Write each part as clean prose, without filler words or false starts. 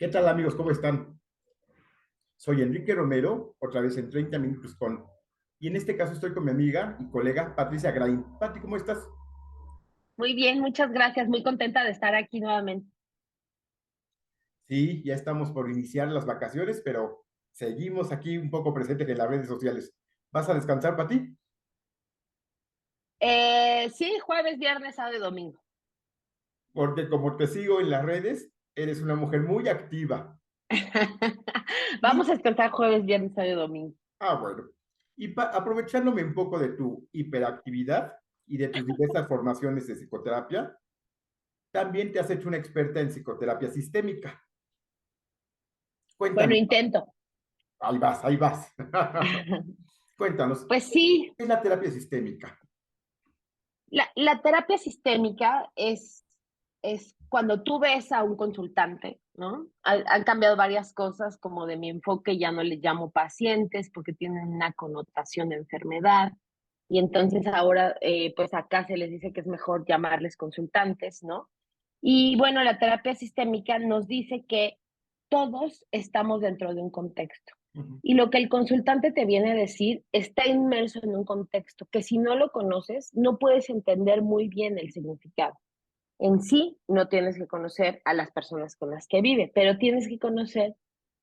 ¿Qué tal amigos? ¿Cómo están? Soy Enrique Romero, otra vez en 30 minutos con... Y en este caso estoy con mi amiga y colega Patricia Grain. Pati, ¿cómo estás? Muy bien, muchas gracias. Muy contenta de estar aquí nuevamente. Sí, ya estamos por iniciar las vacaciones, pero seguimos aquí un poco presentes en las redes sociales. ¿Vas a descansar, Pati? Sí, jueves, viernes, sábado y domingo. Porque como te sigo en las redes, eres una mujer muy activa. Vamos Y, a descansar jueves, viernes, sábado y domingo. bueno, aprovechándome un poco de tu hiperactividad y de tus diversas formaciones de psicoterapia, también te has hecho una experta en psicoterapia sistémica. Bueno, Cuéntanos, intento. ahí vas, ahí vas. Cuéntanos, Pues ¿qué sí, es la terapia sistémica? la terapia sistémica es cuando tú ves a un consultante, ¿no? Han cambiado varias cosas, como de mi enfoque, ya no les llamo pacientes porque tienen una connotación de enfermedad. Y entonces ahora, pues acá se les dice que es mejor llamarles consultantes, ¿no? Y bueno, la terapia sistémica nos dice que todos estamos dentro de un contexto. Ujú. Y lo que el consultante te viene a decir está inmerso en un contexto que si no lo conoces, no puedes entender muy bien el significado. En sí, no tienes que conocer a las personas con las que vive, pero tienes que conocer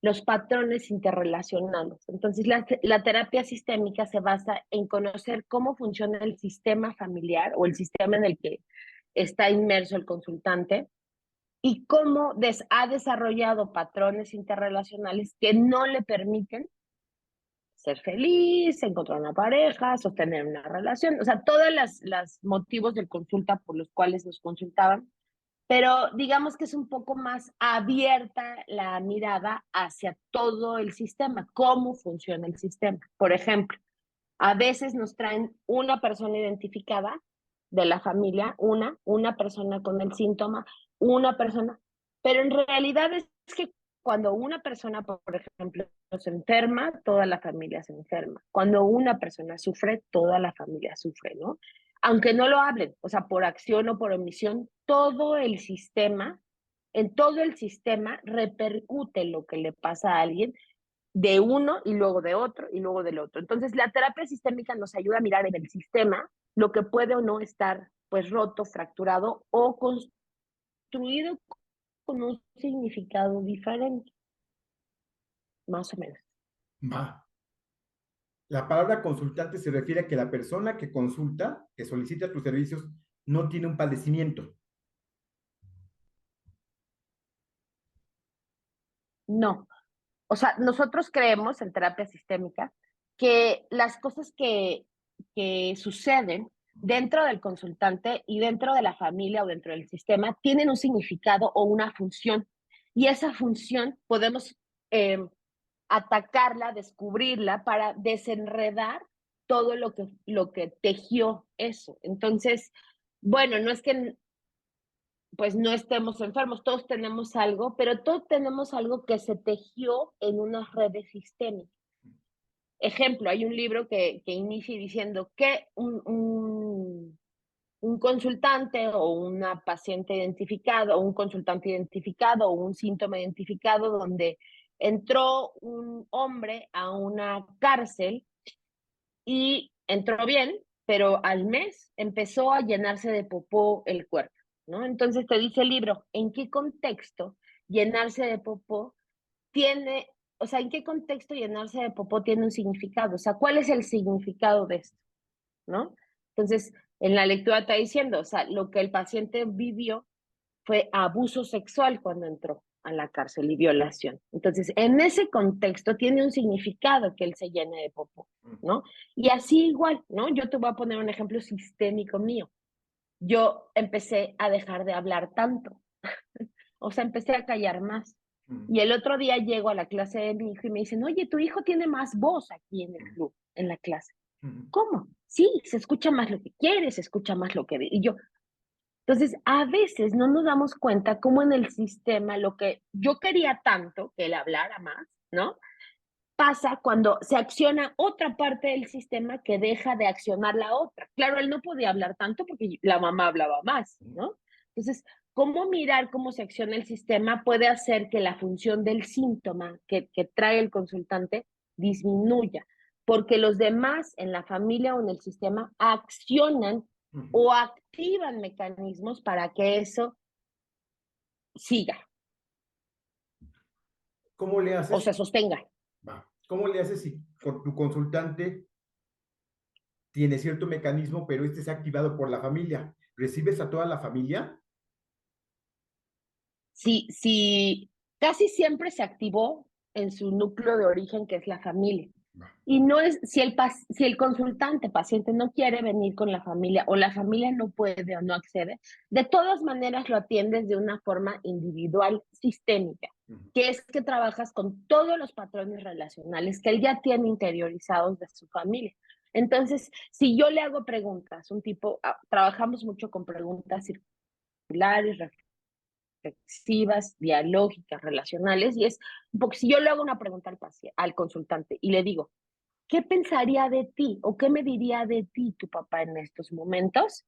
los patrones interrelacionados. Entonces, la terapia sistémica se basa en conocer cómo funciona el sistema familiar o el sistema en el que está inmerso el consultante y cómo ha desarrollado patrones interrelacionales que no le permiten ser feliz, encontrar una pareja, sostener una relación, o sea, todos los motivos del consulta por los cuales nos consultaban, pero digamos que es un poco más abierta la mirada hacia todo el sistema, cómo funciona el sistema. Por ejemplo, a veces nos traen una persona identificada de la familia, una persona con el síntoma, una persona, pero en realidad es que cuando una persona, por ejemplo, se enferma, toda la familia se enferma. Cuando una persona sufre, toda la familia sufre, ¿no? Aunque no lo hablen, o sea, por acción o por omisión, todo el sistema, en todo el sistema repercute lo que le pasa a alguien de uno y luego de otro y luego del otro. Entonces, la terapia sistémica nos ayuda a mirar en el sistema lo que puede o no estar pues roto, fracturado o construido con un significado diferente, más o menos. Va. La palabra consultante se refiere a que la persona que consulta, que solicita tus servicios, no tiene un padecimiento. No, o sea, nosotros creemos en terapia sistémica que las cosas que suceden dentro del consultante y dentro de la familia o dentro del sistema tienen un significado o una función. Y esa función podemos eh, atacarla, descubrirla para desenredar todo lo que tejió eso. Entonces, bueno, no es que pues no estemos enfermos, todos tenemos algo, pero todos tenemos algo que se tejió en unas redes sistémicas. Ejemplo, hay un libro que inicia diciendo que un consultante o una paciente identificada o un consultante identificado o un síntoma identificado donde entró un hombre a una cárcel y entró bien, pero al mes empezó a llenarse de popó el cuerpo, ¿no? Entonces te dice el libro, ¿en qué contexto llenarse de popó tiene, o sea, en qué contexto llenarse de popó tiene un significado? O sea, ¿cuál es el significado de esto, ¿no? Entonces, en la lectura está diciendo, o sea, lo que el paciente vivió fue abuso sexual cuando entró a la cárcel y violación. Entonces, en ese contexto tiene un significado que él se llene de popó, ¿no? Y así igual, ¿no? Yo te voy a poner un ejemplo sistémico mío. Yo empecé a dejar de hablar tanto, o sea, empecé a callar más. Y el otro día llego a la clase de mi hijo y me dicen, oye, tu hijo tiene más voz aquí en el club, en la clase. ¿Cómo? Sí, se escucha más lo que quiere, se escucha más lo que... Y yo, entonces, a veces no nos damos cuenta cómo en el sistema lo que yo quería tanto, que él hablara más, ¿no? Pasa cuando se acciona otra parte del sistema que deja de accionar la otra. Claro, él no podía hablar tanto porque la mamá hablaba más, ¿no? Entonces, cómo mirar cómo se acciona el sistema puede hacer que la función del síntoma que trae el consultante disminuya, porque los demás en la familia o en el sistema accionan o activan mecanismos para que eso siga ¿Cómo le o haces? se sostenga. ¿Cómo le haces si con tu consultante tiene cierto mecanismo, pero este se ha activado por la familia? ¿Recibes a toda la familia? Si casi siempre se activó en su núcleo de origen, que es la familia. Va. Y no es, si el consultante, paciente, no quiere venir con la familia o la familia no puede o no accede, de todas maneras lo atiendes de una forma individual, sistémica, que es que trabajas con todos los patrones relacionales que él ya tiene interiorizados de su familia. Entonces, si yo le hago preguntas, trabajamos mucho con preguntas circulares, reflexivas, dialógicas, relacionales, y es, porque si yo le hago una pregunta al consultante y le digo, ¿qué pensaría de ti o qué me diría de ti tu papá en estos momentos?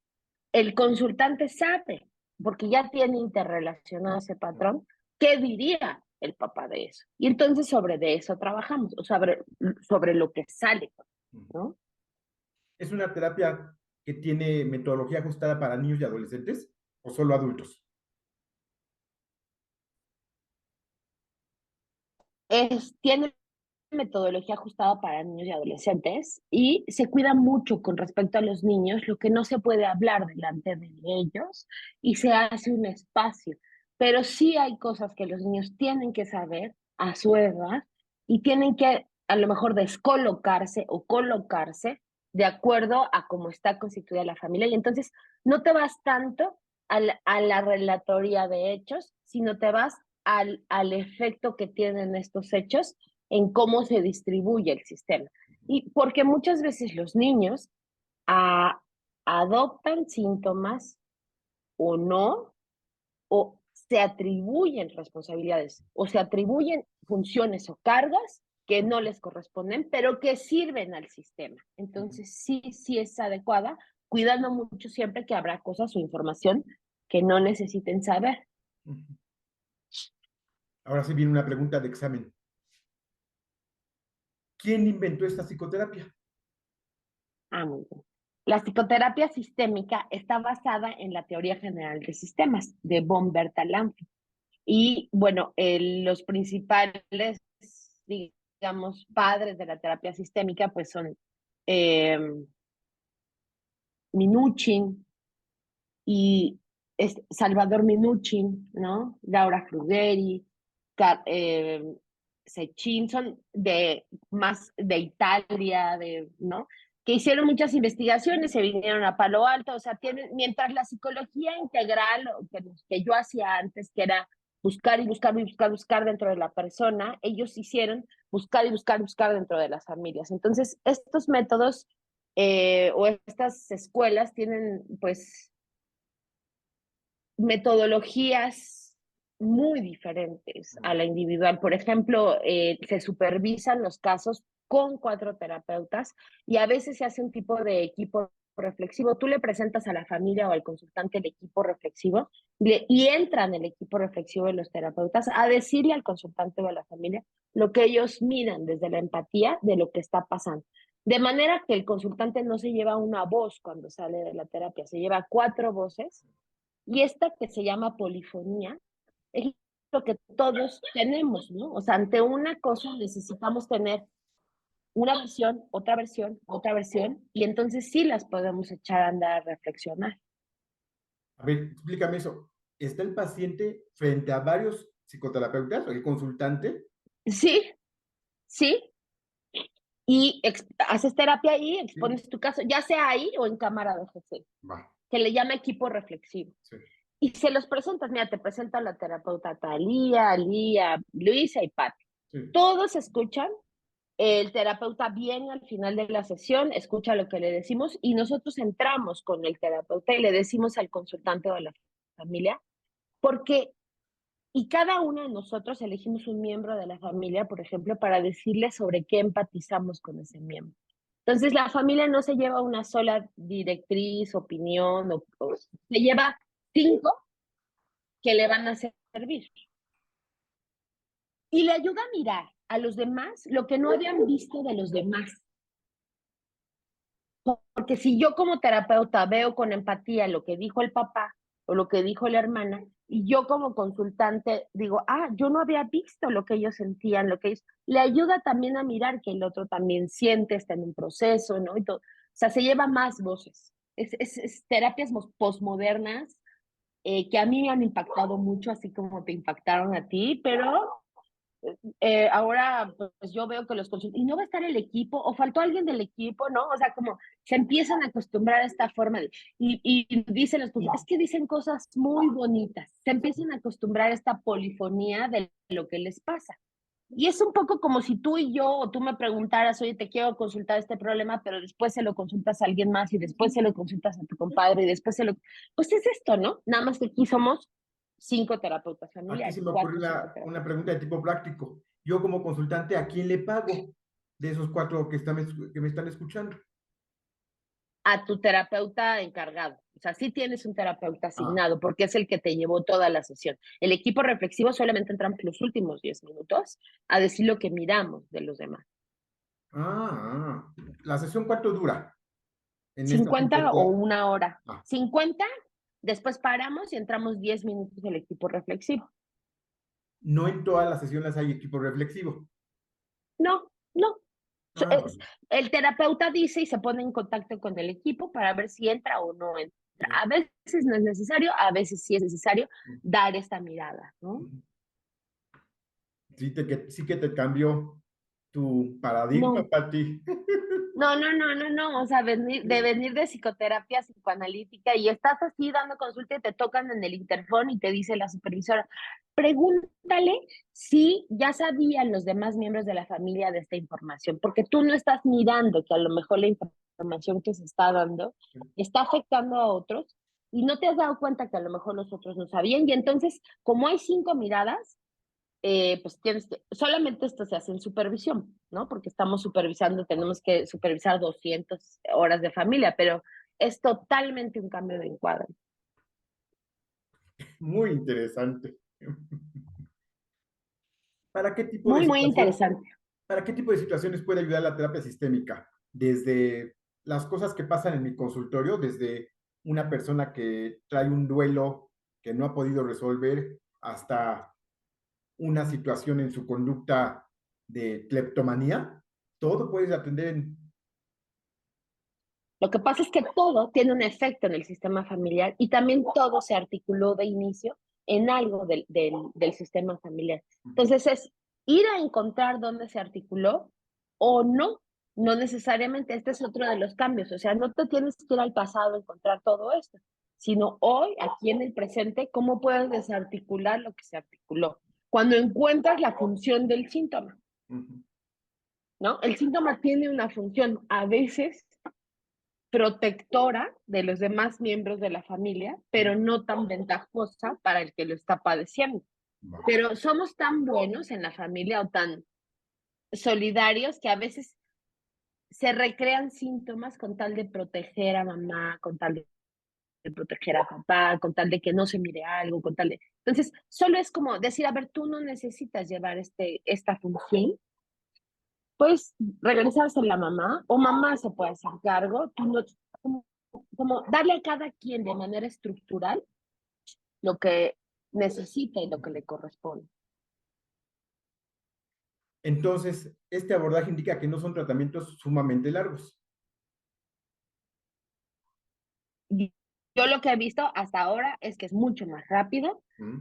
El consultante sabe, porque ya tiene interrelacionado ese patrón, ¿qué diría el papá de eso? Y entonces sobre de eso trabajamos, o sobre lo que sale, ¿no? ¿Es una terapia que tiene metodología ajustada para niños y adolescentes o solo adultos? Tiene metodología ajustada para niños y adolescentes y se cuida mucho con respecto a los niños, lo que no se puede hablar delante de ellos y se hace un espacio. Pero sí hay cosas que los niños tienen que saber a su edad y tienen que a lo mejor descolocarse o colocarse de acuerdo a cómo está constituida la familia. Y entonces no te vas tanto a la relatoría de hechos, sino te vas al efecto que tienen estos hechos en cómo se distribuye el sistema. Y porque muchas veces los niños a, adoptan síntomas o no, o se atribuyen responsabilidades, o se atribuyen funciones o cargas que no les corresponden, pero que sirven al sistema. Entonces, sí es adecuada, cuidando mucho siempre que habrá cosas o información que no necesiten saber. Ahora sí viene una pregunta de examen. ¿Quién inventó esta psicoterapia? Muy bien. La psicoterapia sistémica está basada en la teoría general de sistemas de von Bertalanffy. Y bueno, los principales, digamos, padres de la terapia sistémica, pues son eh, Minuchin y Salvador Minuchin, ¿no? Laura Frugeri, Sechin, son más de Italia, ¿no? Que hicieron muchas investigaciones, se vinieron a Palo Alto, o sea, mientras la psicología integral que yo hacía antes, que era buscar y buscar y buscar, buscar dentro de la persona, ellos hicieron buscar y buscar y buscar dentro de las familias. Entonces, estos métodos o estas escuelas tienen, pues, metodologías muy diferentes a la individual. Por ejemplo, se supervisan los casos con 4 terapeutas y a veces se hace un tipo de equipo reflexivo. Tú le presentas a la familia o al consultante el equipo reflexivo y entran el equipo reflexivo de los terapeutas a decirle al consultante o a la familia lo que ellos miran desde la empatía de lo que está pasando. De manera que el consultante no se lleva una voz cuando sale de la terapia, se lleva 4 voces y esta que se llama polifonía es lo que todos tenemos, ¿no? O sea, ante una cosa necesitamos tener una otra versión, y entonces sí las podemos echar a andar a reflexionar. A ver, explícame eso. ¿Está el paciente frente a varios psicoterapeutas o el consultante? Sí, sí, y haces terapia ahí, Sí. expones tu caso, ya sea ahí o en cámara de GC, Va. que le llama equipo reflexivo. Sí. Y se los presentas, mira, te presenta la terapeuta Talía, Lía, Luisa y Pati. Sí. Todos escuchan. El terapeuta viene al final de la sesión, escucha lo que le decimos y nosotros entramos con el terapeuta y le decimos al consultante o a la familia, porque, y cada uno de nosotros elegimos un miembro de la familia, por ejemplo, para decirle sobre qué empatizamos con ese miembro. Entonces, la familia no se lleva una sola directriz, opinión, se lleva 5 que le van a servir. Y le ayuda a mirar a los demás lo que no habían visto de los demás. Porque si yo como terapeuta veo con empatía lo que dijo el papá o lo que dijo la hermana, y yo como consultante digo, yo no había visto lo que ellos sentían, lo que ellos... Le ayuda también a mirar que el otro también siente, está en un proceso, ¿no? Y todo. O sea, se lleva más voces. Es terapias postmodernas que a mí me han impactado mucho, así como te impactaron a ti, pero ahora pues yo veo que los consultantes, y no va a estar el equipo, o faltó alguien del equipo, ¿no? O sea, como se empiezan a acostumbrar a esta forma de, y dicen los consultantes, es que dicen cosas muy bonitas, se empiezan a acostumbrar a esta polifonía de lo que les pasa. Y es un poco como si tú y yo, o tú me preguntaras, oye, te quiero consultar este problema, pero después se lo consultas a alguien más, y después se lo consultas a tu compadre, y después se lo... Pues es esto, ¿no? Nada más que aquí somos 5 terapeutas Aquí familiares, se me ocurre 4 o 5 una terapeutas. pregunta de tipo práctico. Yo como consultante, ¿a quién le pago de esos 4 que me están escuchando? A tu terapeuta encargado. O sea, sí tienes un terapeuta Ah, asignado porque es el que te llevó toda la sesión. El equipo reflexivo solamente entra en los últimos 10 minutos a decir lo que miramos de los demás. ¿La sesión cuánto dura en esta 50 o psicoterapia? una hora. Ah, 50, después paramos y entramos 10 minutos del equipo reflexivo. no en todas las sesiones hay equipo reflexivo. No, no. Ah, El terapeuta dice y se pone en contacto con el equipo para ver si entra o no entra. A veces no es necesario, a veces sí es necesario dar esta mirada, ¿no? sí que te cambió tu paradigma, No, Pati. no, o sea, venir de psicoterapia psicoanalítica y estás así dando consulta y te tocan en el interfón y te dice la supervisora, pregúntale si ya sabían los demás miembros de la familia de esta información, porque tú no estás mirando que a lo mejor la información que se está dando está afectando a otros y no te has dado cuenta que a lo mejor los otros no sabían y entonces, como hay 5 miradas, pues tienes que, solamente esto se hace en supervisión, ¿no? Porque estamos supervisando, tenemos que supervisar 200 horas de familia, pero es totalmente un cambio de encuadre. Muy interesante. ¿Para qué tipo de Muy, muy situación, interesante. para qué tipo de situaciones puede ayudar la terapia sistémica? Desde las cosas que pasan en mi consultorio, desde una persona que trae un duelo que no ha podido resolver, hasta una situación en su conducta de cleptomanía, todo puedes atender en... Lo que pasa es que todo tiene un efecto en el sistema familiar y también todo se articuló de inicio en algo del sistema familiar. Entonces es ir a encontrar dónde se articuló o no, no necesariamente. Este es otro de los cambios, o sea, no te tienes que ir al pasado a encontrar todo esto, sino hoy, aquí en el presente, cómo puedes desarticular lo que se articuló. Cuando encuentras la función del síntoma, ¿no? El síntoma tiene una función, a veces protectora de los demás miembros de la familia, pero no tan ventajosa para el que lo está padeciendo. Pero somos tan buenos en la familia o tan solidarios que a veces se recrean síntomas con tal de proteger a mamá, con tal de proteger a papá, con tal de que no se mire algo, con tal de... Entonces, solo es como decir, a ver, tú no necesitas llevar esta función, pues regresarse a la mamá o mamá se puede hacer cargo, tú no, como, como darle a cada quien de manera estructural lo que necesita y lo que le corresponde. Entonces, este abordaje indica que no son tratamientos sumamente largos. Yo lo que he visto hasta ahora es que es mucho más rápido ¿Mm?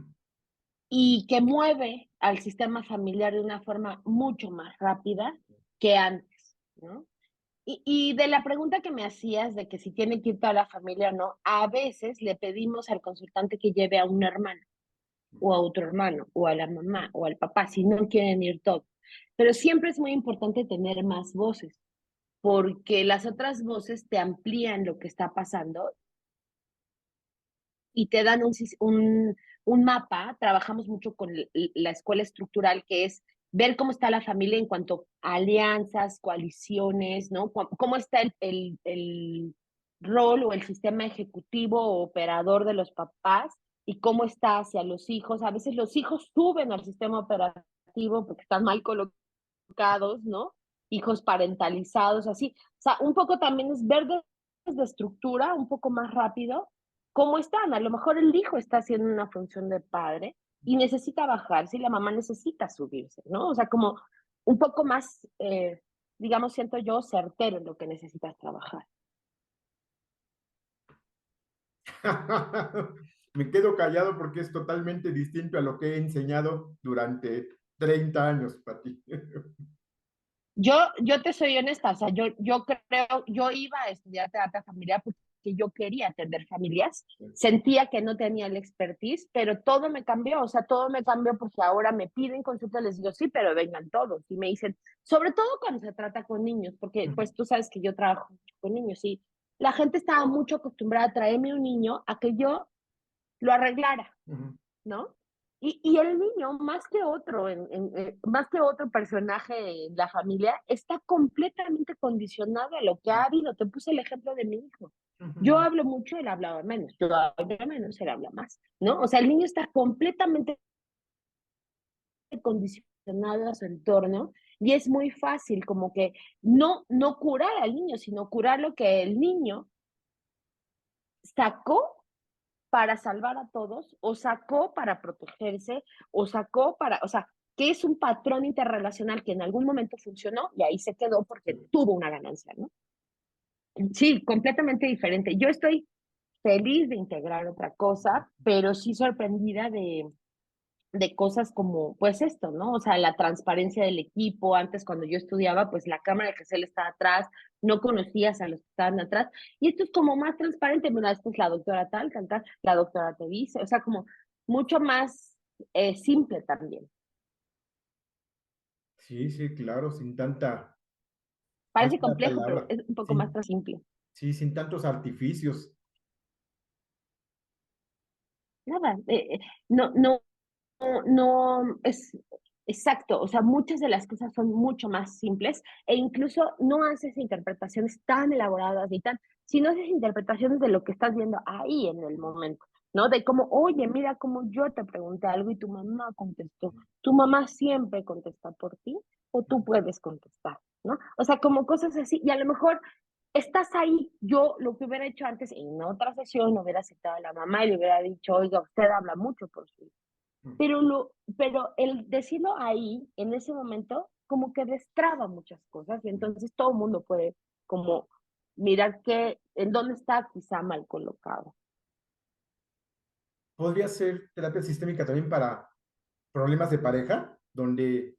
y que mueve al sistema familiar de una forma mucho más rápida que antes, ¿no? Y de la pregunta que me hacías de que si tiene que ir toda la familia o no, a veces le pedimos al consultante que lleve a un hermano o a otro hermano o a la mamá o al papá si no quieren ir todos. Pero siempre es muy importante tener más voces porque las otras voces te amplían lo que está pasando y te dan un mapa. Trabajamos mucho con la escuela estructural, que es ver cómo está la familia en cuanto a alianzas, coaliciones, ¿no? Cómo está el rol o el sistema ejecutivo o operador de los papás y cómo está hacia los hijos. A veces los hijos suben al sistema operativo porque están mal colocados, ¿no? Hijos parentalizados, así. O sea, un poco también es ver desde estructura, un poco más rápido, cómo están. A lo mejor el hijo está haciendo una función de padre y necesita bajarse y la mamá necesita subirse, ¿no? O sea, como un poco más, digamos, siento yo, certero en lo que necesitas trabajar. Me quedo callado porque es totalmente distinto a lo que he enseñado durante 30 años, Pati. Yo te soy honesta, o sea, yo creo, yo iba a estudiar terapia familiar porque yo quería atender familias, sentía que no tenía el expertise, pero todo me cambió, o sea, todo me cambió porque ahora me piden consulta, les digo, sí, pero vengan todos, y me dicen, sobre todo cuando se trata con niños, porque pues tú sabes que yo trabajo mucho con niños, y la gente estaba mucho acostumbrada a traerme un niño a que yo lo arreglara, ¿no? Y el niño, más que otro, más que otro personaje en la familia, está completamente condicionado a lo que ha habido. Te puse el ejemplo de mi hijo. Yo hablo mucho, él hablaba menos. Yo hablo menos, él habla más, ¿no? O sea, el niño está completamente condicionado a su entorno y es muy fácil como que no curar al niño, sino curar lo que el niño sacó para salvar a todos, o sacó para protegerse, o sacó para, o sea, que es un patrón interrelacional que en algún momento funcionó y ahí se quedó porque tuvo una ganancia, ¿no? Sí, completamente diferente. Yo estoy feliz de integrar otra cosa, pero sí sorprendida de cosas como, pues esto, ¿no? O sea, la transparencia del equipo. Antes, cuando yo estudiaba, pues la cámara de Gesell estaba atrás, no conocías a los que estaban atrás. Y esto es como más transparente. Mira, esta es la doctora tal, tal, tal, la doctora te dice, o sea, como mucho más simple también. Sí, sí, claro, sin tanta, Parece es la complejo, pero palabra, es un poco más sin, simple. sí, sin tantos artificios. Nada, no, no, no es exacto, o sea, muchas de las cosas son mucho más simples e incluso no haces interpretaciones tan elaboradas ni tan, sino haces interpretaciones de lo que estás viendo ahí en el momento, ¿no? De cómo, oye, mira cómo yo te pregunté algo y tu mamá contestó. Tu mamá siempre contesta por ti o tú puedes contestar, ¿no? O sea, como cosas así y a lo mejor estás ahí. Yo lo que hubiera hecho antes en otra sesión, hubiera citado a la mamá y le hubiera dicho, oiga, usted habla mucho por su hijo, pero el decirlo ahí, en ese momento, como que destraba muchas cosas y entonces todo el mundo puede como mirar en dónde está quizá mal colocado. Podría ser terapia sistémica también para problemas de pareja, donde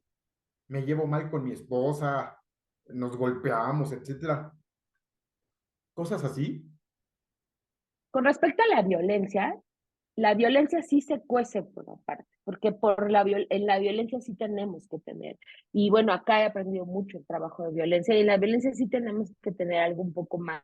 me llevo mal con mi esposa, nos golpeamos, etcétera. Cosas así. Con respecto a la violencia sí se cuece por aparte, porque en la violencia sí tenemos que tener, y bueno, acá he aprendido mucho el trabajo de violencia, y en la violencia sí tenemos que tener algo un poco más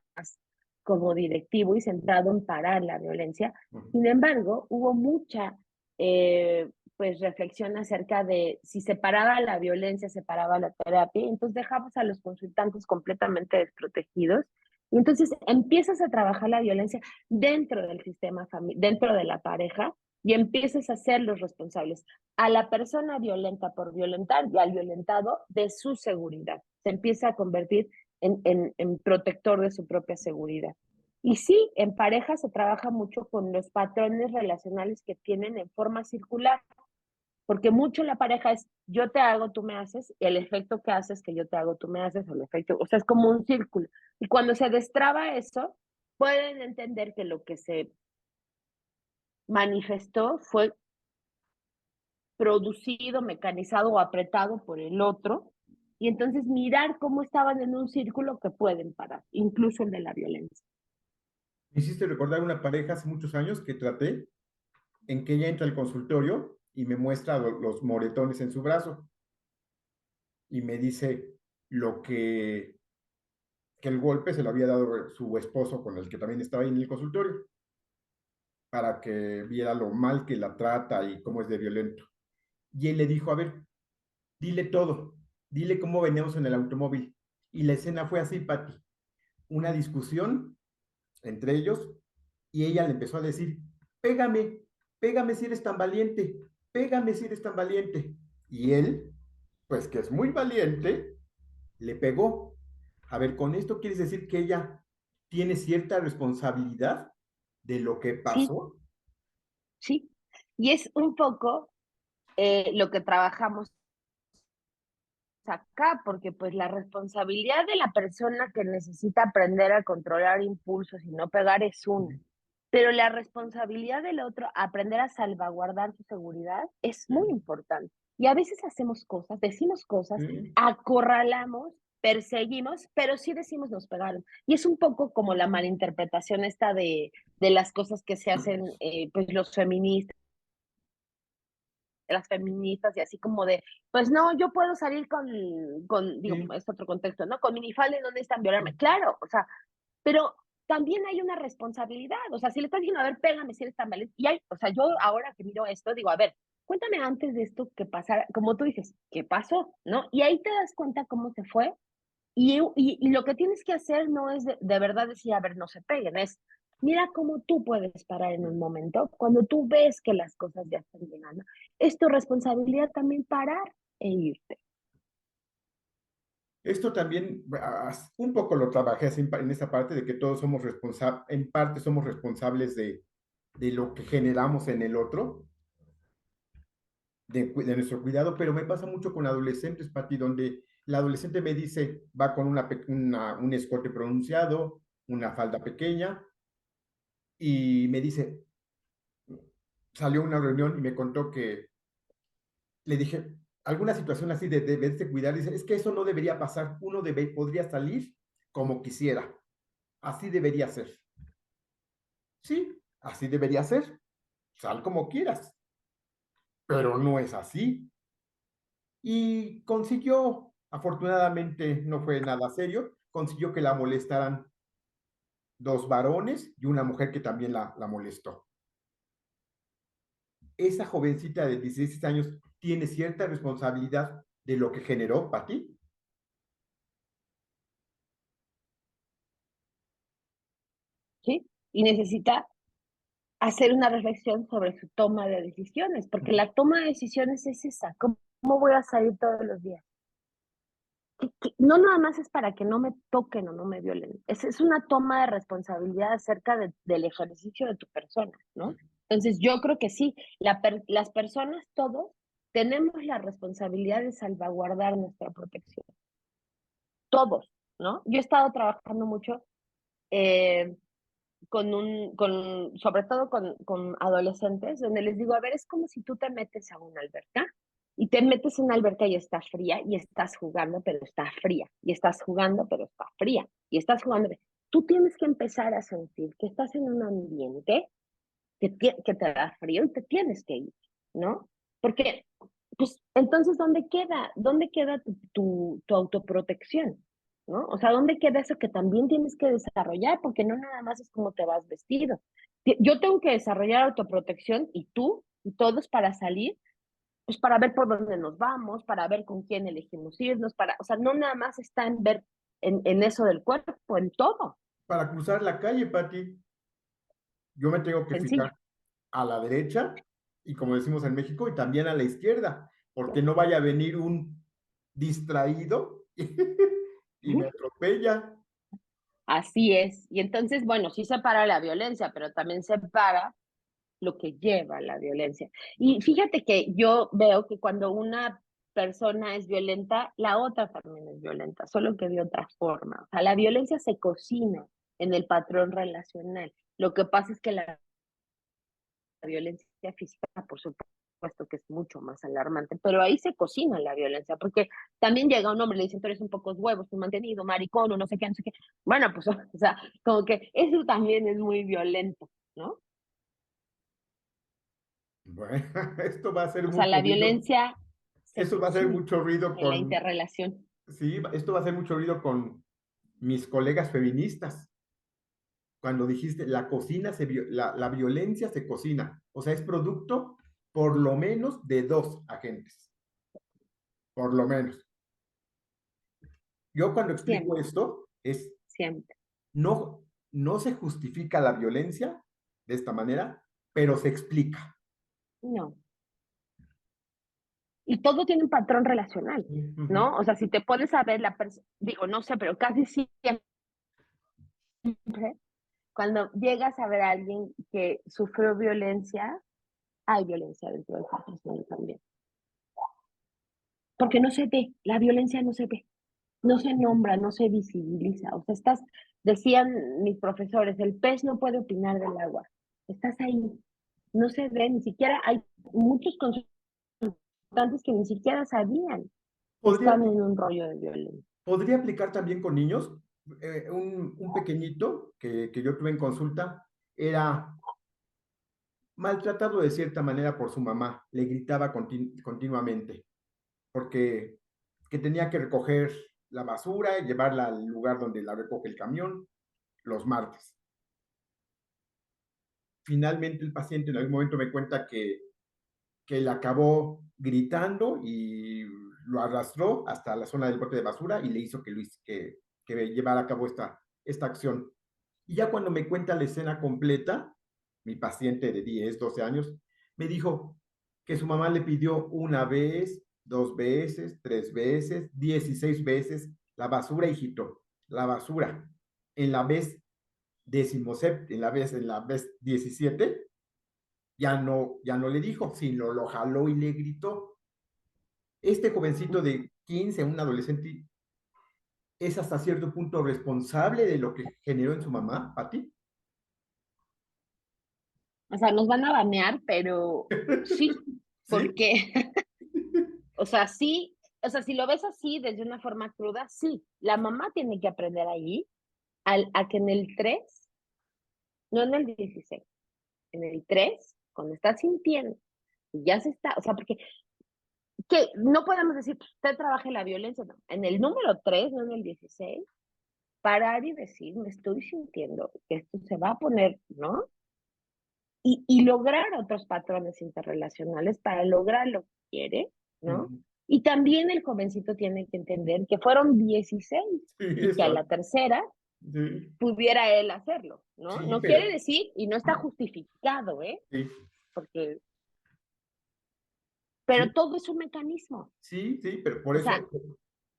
como directivo y centrado en parar la violencia. Sin embargo, hubo mucha pues reflexión acerca de si se paraba la violencia, se paraba la terapia, y entonces dejamos a los consultantes completamente desprotegidos, y entonces empiezas a trabajar la violencia dentro del sistema dentro de la pareja, y empiezas a ser los responsables a la persona violenta por violentar y al violentado de su seguridad. Se empieza a convertir en protector de su propia seguridad. Y sí, en pareja se trabaja mucho con los patrones relacionales que tienen en forma circular, porque mucho la pareja es yo te hago, tú me haces, y el efecto que haces que yo te hago, tú me haces, el efecto, o sea, es como un círculo. Y cuando se destraba eso, pueden entender que lo que se manifestó fue producido, mecanizado o apretado por el otro, y entonces mirar cómo estaban en un círculo que pueden parar, incluso el de la violencia. Me hiciste recordar una pareja hace muchos años que traté, en que ella entra al consultorio y me muestra los moretones en su brazo y me dice lo que el golpe se lo había dado su esposo con el que también estaba ahí en el consultorio, para que viera lo mal que la trata y cómo es de violento. Y él le dijo, a ver, dile todo, dile cómo veníamos en el automóvil. Y la escena fue así, Pati, una discusión entre ellos y ella le empezó a decir, pégame. pégame si eres tan valiente, pégame si eres tan valiente. Y él, pues que es muy valiente, le pegó. A ver, con esto quieres decir que ella tiene cierta responsabilidad de lo que Sí, pasó. sí. Y es un poco lo que trabajamos acá, porque pues la responsabilidad de la persona que necesita aprender a controlar impulsos y no pegar es una, pero la responsabilidad del otro, aprender a salvaguardar su seguridad, es muy Sí, importante. Y a veces hacemos cosas, decimos cosas, sí, acorralamos, perseguimos, pero sí decimos nos pegaron. Y es un poco como la malinterpretación esta de las cosas que se hacen pues los feministas, las feministas y así como de, pues no, yo puedo salir digo, sí, es otro contexto, ¿no? Con minifalda y no necesitan violarme. Claro, o sea, pero también hay una responsabilidad, o sea, si le estás diciendo, a ver, pégame si eres tan valiente, y hay, o sea, yo ahora que miro esto, digo, a ver, cuéntame antes de esto que pasara, como tú dices, ¿qué pasó? ¿No? Y ahí te das cuenta cómo se fue, y lo que tienes que hacer no es de verdad decir, a ver, no se peguen, es, mira cómo tú puedes parar en un momento, cuando tú ves que las cosas ya están llegando, es tu responsabilidad también parar e irte. esto también un poco lo trabajé así en esta parte de que todos somos responsables, en parte somos responsables de lo que generamos en el otro, de nuestro cuidado, pero me pasa mucho con adolescentes, Pati, donde la adolescente me dice, va con un escote pronunciado, una falda pequeña, y me dice, salió a una reunión y me contó que le dije, alguna situación así de deberse cuidar, dice, es que eso no debería pasar, podría salir como quisiera, así debería ser. Sí, así debería ser, sal como quieras, pero no es así. Y consiguió, afortunadamente no fue nada serio, consiguió que la molestaran dos varones y una mujer que también la molestó. Esa jovencita de 16 años tiene cierta responsabilidad de lo que generó para ti. ¿Sí? Y necesita hacer una reflexión sobre su toma de decisiones, porque la toma de decisiones es esa, ¿cómo voy a salir todos los días? No nada más es para que no me toquen o no me violen, es una toma de responsabilidad acerca del ejercicio de tu persona, ¿no? Entonces yo creo que sí, las personas todos tenemos la responsabilidad de salvaguardar nuestra protección, todos, ¿no? Yo he estado trabajando mucho eh, sobre todo con adolescentes, donde les digo, a ver, es como si tú te metes a una alberca y te metes en una alberca y está fría y estás jugando, pero está fría, y estás jugando, pero está fría, y estás jugando. Tú tienes que empezar a sentir que estás en un ambiente que te da frío y te tienes que ir, ¿no? Porque, pues, entonces, ¿dónde queda tu autoprotección? ¿No? O sea, ¿dónde queda eso que también tienes que desarrollar? Porque no nada más es como te vas vestido. Yo tengo que desarrollar autoprotección y tú y todos para salir, pues para ver por dónde nos vamos, para ver con quién elegimos irnos, o sea, no nada más está en ver en eso del cuerpo, en todo, Para cruzar la calle, Pati, yo me tengo que sencillo. fijar a la derecha y como decimos en México, y también a la izquierda, porque no vaya a venir un distraído y me Ujú. atropella. Así es. Y entonces, bueno, sí separa la violencia, pero también separa lo que lleva a la violencia. Y fíjate que yo veo que cuando una persona es violenta, la otra también es violenta, solo que de otra forma. O sea, la violencia se cocina en el patrón relacional. Lo que pasa es que la violencia física, por supuesto que es mucho más alarmante, pero ahí se cocina la violencia, porque también llega un hombre y le dice, tú eres un pocos huevos, tu mantenido, maricón, o no sé qué, no sé qué. Bueno, pues, o sea, como que eso también es muy violento, ¿no? Bueno, esto va a hacer O sea, mucho la ruido. violencia se Esto va a hacer cocina mucho ruido en la con, interrelación. sí, esto va a hacer mucho ruido con mis colegas feministas. Cuando dijiste, la violencia se cocina, o sea, es producto por lo menos de dos agentes, por lo menos. Yo cuando explico Siempre, esto, siempre. no, no se justifica la violencia de esta manera, pero se explica. no. Y todo tiene un patrón relacional, Ujú. ¿no? O sea, si te pones a ver la persona, digo, no sé, pero casi siempre, cuando llegas a ver a alguien que sufrió violencia, hay violencia dentro de esa persona también. Porque no se ve, la violencia no se ve, no se nombra, no se visibiliza. O sea, decían mis profesores, el pez no puede opinar del agua. Estás ahí, no se ve, ni siquiera hay muchos consultantes que ni siquiera sabían que Podría, están en un rollo de violencia. podría aplicar también con niños. Un pequeñito que yo tuve en consulta era maltratado de cierta manera por su mamá. Le gritaba continuamente porque que tenía que recoger la basura y llevarla al lugar donde la recoge el camión los martes. Finalmente el paciente en algún momento me cuenta que él acabó gritando y lo arrastró hasta la zona del bote de basura y le hizo que llevara a cabo esta acción. Y ya cuando me cuenta la escena completa, mi paciente de 10 12 años, me dijo que su mamá le pidió una vez, dos veces, tres veces, 16 veces, la basura, hijito, la basura. En la vez en la vez 17 ya no le dijo, sino lo jaló y le gritó. Este jovencito de 15, un adolescente, es hasta cierto punto responsable de lo que generó en su mamá, Pati. O sea, nos van a banear, pero sí, ¿Sí? porque, o sea, sí, o sea, si lo ves así, desde una forma cruda, sí, la mamá tiene que aprender ahí a que en el 3 no en el 16 en el 3 cuando estás sintiendo, y ya se está, o sea, porque que no podemos decir, pues, usted trabaja en la violencia, no. En el número 3 no en el 16 parar y decir, me estoy sintiendo que esto se va a poner, ¿no? Y lograr otros patrones interrelacionales para lograr lo que quiere, ¿no? Ujú. Y también el jovencito tiene que entender que fueron 16 Sí, y que a la exacto. tercera Sí, pudiera él hacerlo, ¿no? sí, No quiere decir, y no está justificado, ¿eh? sí, Porque, sí, pero todo es un mecanismo. sí, sí, pero O sea,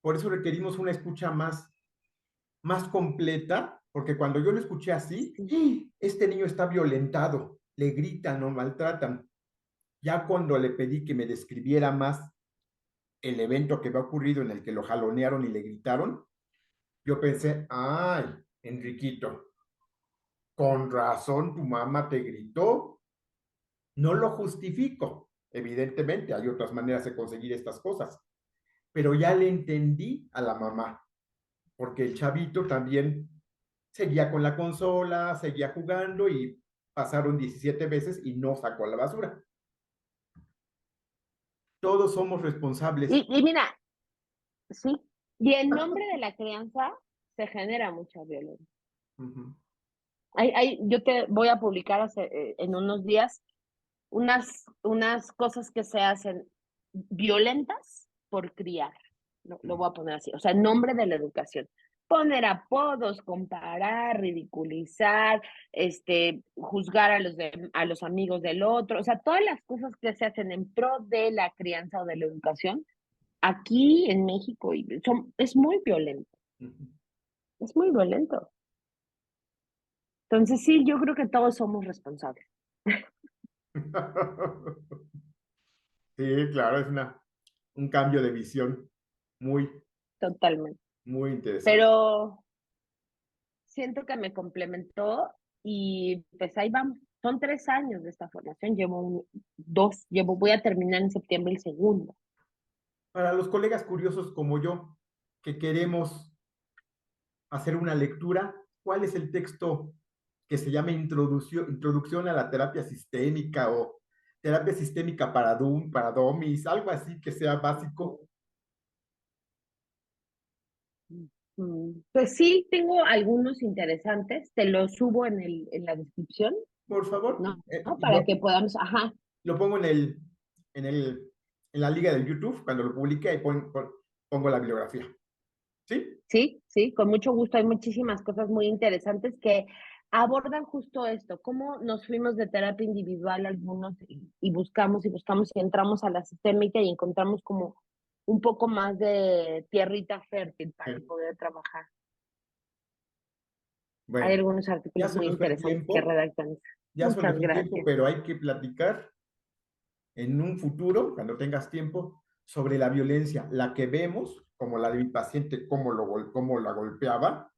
por eso requerimos una escucha más completa, porque cuando yo lo escuché así, sí, ¡ah! Este niño está violentado, le gritan o maltratan. Ya cuando le pedí que me describiera más el evento que había ocurrido en el que lo jalonearon y le gritaron, yo pensé, ay, Enriquito, con razón tu mamá te gritó. No lo justifico, evidentemente, hay otras maneras de conseguir estas cosas, pero ya le entendí a la mamá, porque el chavito también seguía con la consola, seguía jugando y pasaron 17 veces y no sacó la basura. Todos somos responsables. y mira, sí, y en nombre de la crianza se genera mucha violencia. Uh -huh. Yo te voy a publicar en unos días unas cosas que se hacen violentas por criar. Lo voy a poner así, o sea, en nombre de la educación. Poner apodos, comparar, ridiculizar, juzgar a los amigos del otro, o sea, todas las cosas que se hacen en pro de la crianza o de la educación, aquí en México es muy violento, Uh -huh. es muy violento. Entonces sí, yo creo que todos somos responsables. Sí, claro, es un cambio de visión muy, Totalmente. muy interesante. Pero siento que me complementó y pues ahí vamos. Son 3 años de esta formación, voy a terminar en septiembre el segundo. Para los colegas curiosos como yo, que queremos hacer una lectura, ¿cuál es el texto que se llama Introducción a la terapia sistémica o terapia sistémica para domis, algo así que sea básico? Pues sí, tengo algunos interesantes, te los subo en la descripción, Por favor, ¿no? ¿No? y Para que podamos, ajá, lo pongo en el, en la liga del YouTube, cuando lo publique, ahí pongo la bibliografía. ¿Sí? sí, sí, con mucho gusto. Hay muchísimas cosas muy interesantes que abordan justo esto, cómo nos fuimos de terapia individual algunos y buscamos y buscamos y entramos a la sistémica y encontramos como un poco más de tierrita fértil para Eh, poder trabajar. Hay Bueno, algunos ya artículos se muy nos fue el interesantes que tiempo, redactan. ya se nos Muchas fue el tiempo, gracias. pero hay que platicar en un futuro, cuando tengas tiempo, sobre la violencia, la que vemos, como la de mi paciente, cómo la golpeaba,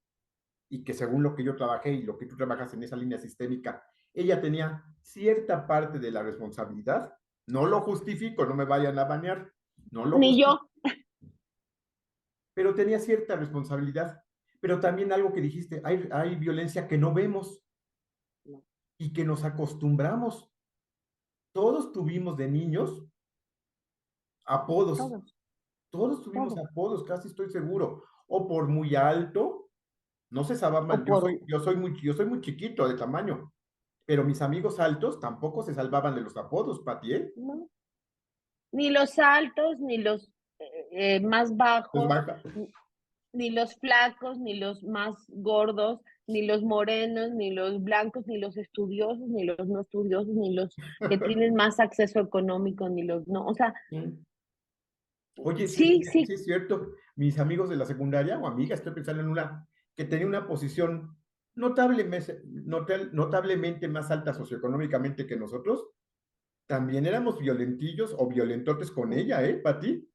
y que según lo que yo trabajé y lo que tú trabajas en esa línea sistémica, ella tenía cierta parte de la responsabilidad. No lo justifico, no me vayan a banear, no lo Ni yo. justifico, pero tenía cierta responsabilidad. Pero también algo que dijiste, hay violencia que no vemos y que nos acostumbramos. Todos tuvimos de niños apodos, Todos, todos tuvimos todos. apodos, casi estoy seguro, o por muy alto, no se O salvaban, por, yo soy muy chiquito de tamaño, pero mis amigos altos tampoco se salvaban de los apodos, Pati, ¿eh? no, ni los altos, ni los más Pues bajos, baja. ni los flacos, ni los más gordos, ni los morenos, ni los blancos, ni los estudiosos, ni los no estudiosos, ni los que tienen más acceso económico, ni los no. O sea, Oye, sí, sí sí, es cierto, mis amigos de la secundaria o amigas, estoy pensando en una que tenía una posición notablemente más alta socioeconómicamente que nosotros, también éramos violentillos o violentotes con ella, ¿eh, Pati?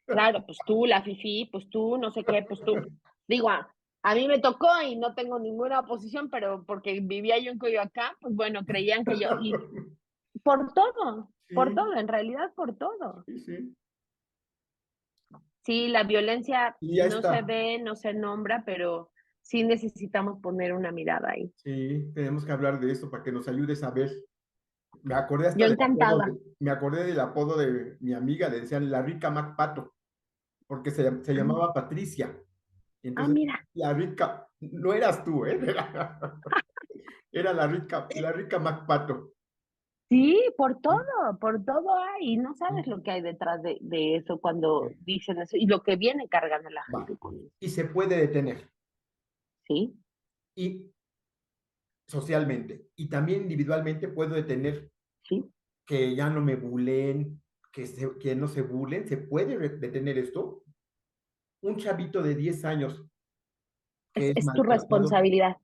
claro, pues tú, la fifi, pues tú, no sé qué, pues tú. Digo, a mí me tocó y no tengo ninguna oposición, pero porque vivía yo en Coyoacán, pues bueno, creían que yo, y por Sí, todo, en realidad por todo. sí, sí. Sí, la violencia Y ya no se está. ve, no se nombra, pero sí necesitamos poner una mirada ahí. Sí, tenemos que hablar de esto para que nos ayudes a ver. Me acordé Yo hasta encantada. me acordé del apodo de mi amiga, le decían la rica MacPato, porque se Ah, llamaba Patricia. Y entonces, mira. la rica, no eras tú, ¿eh? Era la rica MacPato. Sí, por todo hay, y no sabes lo que hay detrás de eso cuando dicen eso y lo que viene cargando la Va. gente con eso. Y se puede detener. Sí, Y socialmente. Y también individualmente puedo detener sí. que ya no me bulen, que no se burlen. ¿Se puede detener esto? Un chavito de 10 años que es Es tu maltratado, responsabilidad.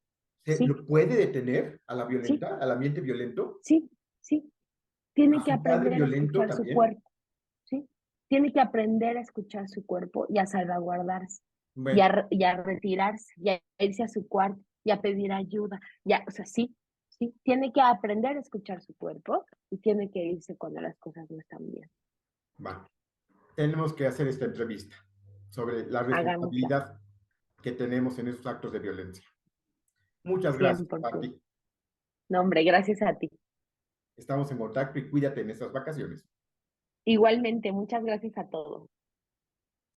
¿se Sí, lo puede detener sí, al ambiente violento? sí, sí. A Tiene que su padre aprender a violento escuchar su también. cuerpo. ¿Sí? Tiene que aprender a escuchar su cuerpo y a salvaguardarse, Bueno, y a retirarse, y a irse a su cuarto, y a pedir ayuda. Ya, o sea, sí, sí, tiene que aprender a escuchar su cuerpo y tiene que irse cuando las cosas no están bien. va. Tenemos que hacer esta entrevista sobre la Hagámosla, responsabilidad que tenemos en esos actos de violencia. Muchas gracias, 100%. Pati. No, hombre, gracias a ti. Estamos en contacto y cuídate en estas vacaciones. Igualmente, muchas gracias a todos.